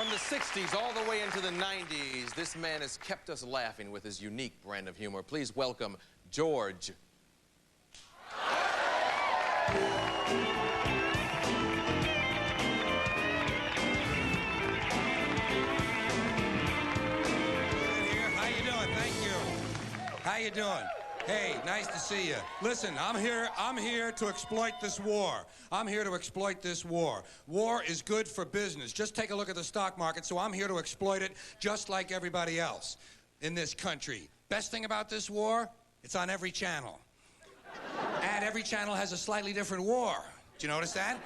From the 60s all the way into the 90s, this man has kept us laughing with his unique brand of humor. Please welcome George. How you doing? Thank you. How you doing? Hey, nice to see you. Listen, I'm here to exploit this war. I'm here to exploit this war. War is good for business. Just take a look at the stock market, so I'm here to exploit it just like everybody else in this country. Best thing about this war, it's on every channel. And every channel has a slightly different war. Did you notice that?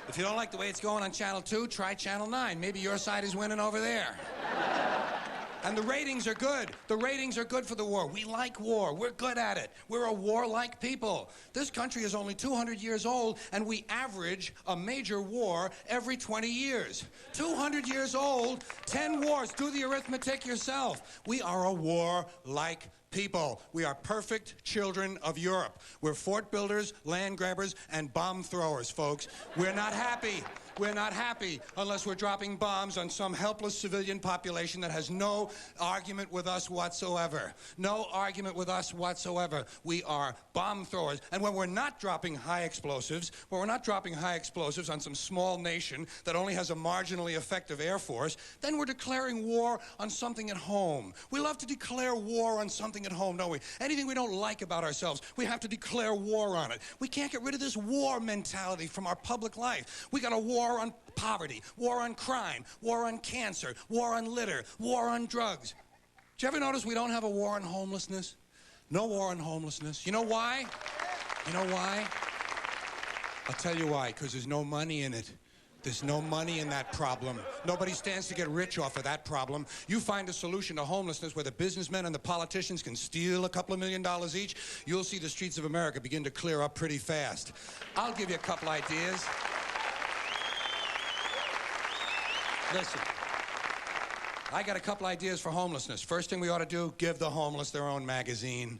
If you don't like the way it's going on Channel 2, try Channel 9. Maybe your side is winning over there. And the ratings are good. The ratings are good for the war. We like war. We're good at it. We're a warlike people. This country is only 200 years old, and we average a major war every 20 years. 200 years old, 10 wars. Do the arithmetic yourself. We are a warlike people. We are perfect children of Europe. We're fort builders, land grabbers, and bomb throwers, folks. We're not happy. We're not happy unless we're dropping bombs on some helpless civilian population that has no argument with us whatsoever. No argument with us whatsoever. We are bomb throwers. And when we're not dropping high explosives, on some small nation that only has a marginally effective air force, then we're declaring war on something at home. We love to declare war on something at home, don't we? Anything we don't like about ourselves, we have to declare war on it. We can't get rid of this war mentality from our public life. We got a war on poverty, war on crime, war on cancer, war on litter, war on drugs. Did you ever notice we don't have a war on homelessness? No war on homelessness. You know why? You know why? I'll tell you why, because there's no money in it. There's no money in that problem. Nobody stands to get rich off of that problem. You find a solution to homelessness where the businessmen and the politicians can steal a couple of $1 million each, you'll see the streets of America begin to clear up pretty fast. I'll give you a couple ideas. Listen, I got a couple ideas for homelessness. First thing we ought to do, give the homeless their own magazine.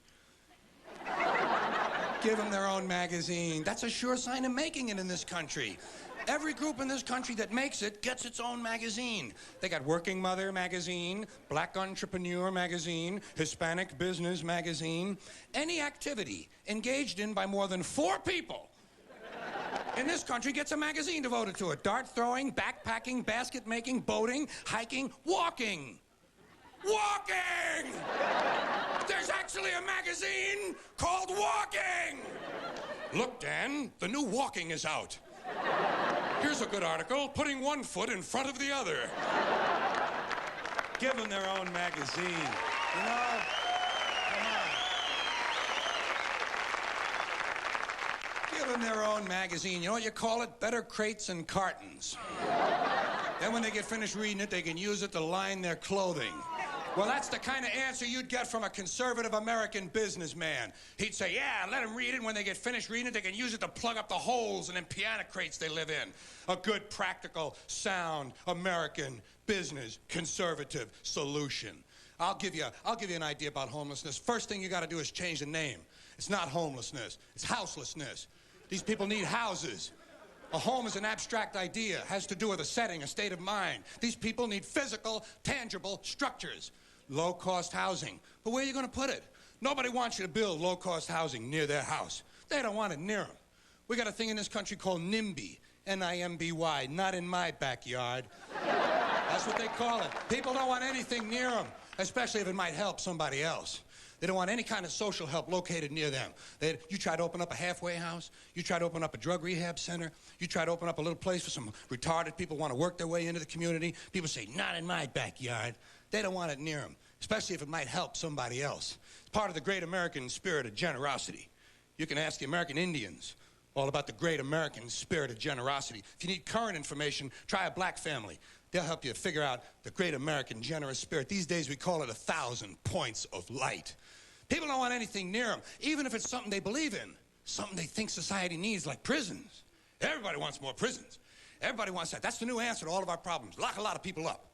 Give them their own magazine. That's a sure sign of making it in this country. Every group in this country that makes it gets its own magazine. They got Working Mother magazine, Black Entrepreneur magazine, Hispanic Business magazine. Any activity engaged in by more than 4 people in this country gets a magazine devoted to it. Dart throwing, backpacking, basket making, boating, hiking, walking. Walking! There's actually a magazine called Walking! Look, Dan, the new Walking is out. Here's a good article, putting one foot in front of the other. Give them their own magazine. You know? Come on. Give them their own magazine. You know what you call it? Better Crates and Cartons. Then when they get finished reading it, they can use it to line their clothing. Well, that's the kind of answer you'd get from a conservative American businessman. He'd say, yeah, let them read it. When they get finished reading it, they can use it to plug up the holes in them piano crates they live in. A good, practical, sound, American business conservative solution. I'll give you an idea about homelessness. First thing you got to do is change the name. It's not homelessness. It's houselessness. These people need houses. A home is an abstract idea. It has to do with a setting, a state of mind. These people need physical, tangible structures. Low-cost housing. But where are you going to put it? Nobody wants you to build low-cost housing near their house. They don't want it near them. We got a thing in this country called NIMBY, N-I-M-B-Y, not in my backyard. That's what they call it. People don't want anything near them, especially if it might help somebody else. They don't want any kind of social help located near them. You try to open up a halfway house. You try to open up a drug rehab center. You try to open up a little place for some retarded people who want to work their way into the community. People say, not in my backyard. They don't want it near them, especially if it might help somebody else. It's part of the great American spirit of generosity. You can ask the American Indians all about the great American spirit of generosity. If you need current information, try a black family. They'll help you figure out the great American generous spirit. These days we call it 1,000 points of light. People don't want anything near them, even if it's something they believe in, something they think society needs, like prisons. Everybody wants more prisons. Everybody wants that. That's the new answer to all of our problems. Lock a lot of people up.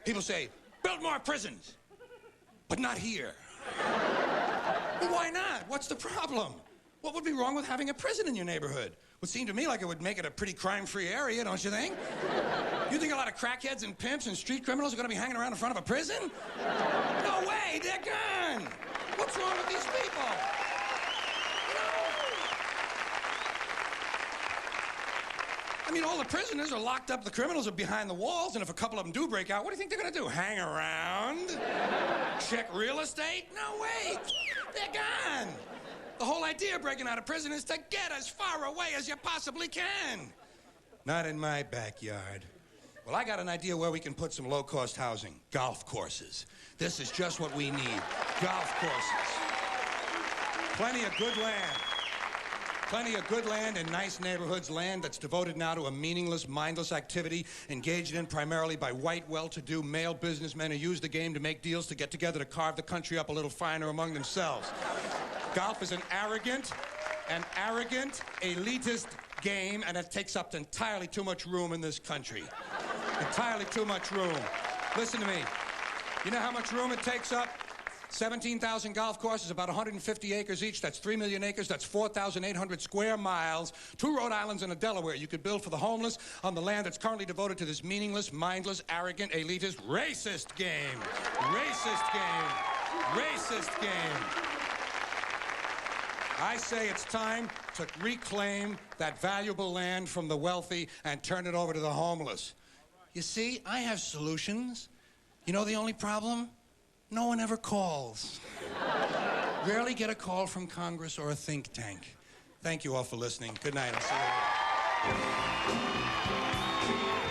People say, build more prisons, but not here. Well, why not? What's the problem? What would be wrong with having a prison in your neighborhood? Would seem to me like it would make it a pretty crime-free area, don't you think? You think a lot of crackheads and pimps and street criminals are going to be hanging around in front of a prison? No way, they're gone. What's wrong with these people? I mean, all the prisoners are locked up, the criminals are behind the walls, and if a couple of them do break out, what do you think they're going to do? Hang around? Check real estate? No way. They're gone. The whole idea of breaking out of prison is to get as far away as you possibly can. Not in my backyard. Well, I got an idea where we can put some low-cost housing. Golf courses. This is just what we need. Golf courses. Plenty of good land. Plenty of good land in nice neighborhoods, land that's devoted now to a meaningless, mindless activity engaged in primarily by white, well-to-do male businessmen who use the game to make deals to get together to carve the country up a little finer among themselves. Golf is an arrogant, elitist game, and it takes up entirely too much room in this country. Entirely too much room. Listen to me. You know how much room it takes up? 17,000 golf courses, about 150 acres each. That's 3 million acres. That's 4,800 square miles. 2 Rhode Islands and a Delaware. You could build for the homeless on the land that's currently devoted to this meaningless, mindless, arrogant, elitist, racist game. Racist game. Racist game. I say it's time to reclaim that valuable land from the wealthy and turn it over to the homeless. You see, I have solutions. You know the only problem? No one ever calls. Rarely get a call from Congress or a think tank. Thank you all for listening. Good night. I'll see you later.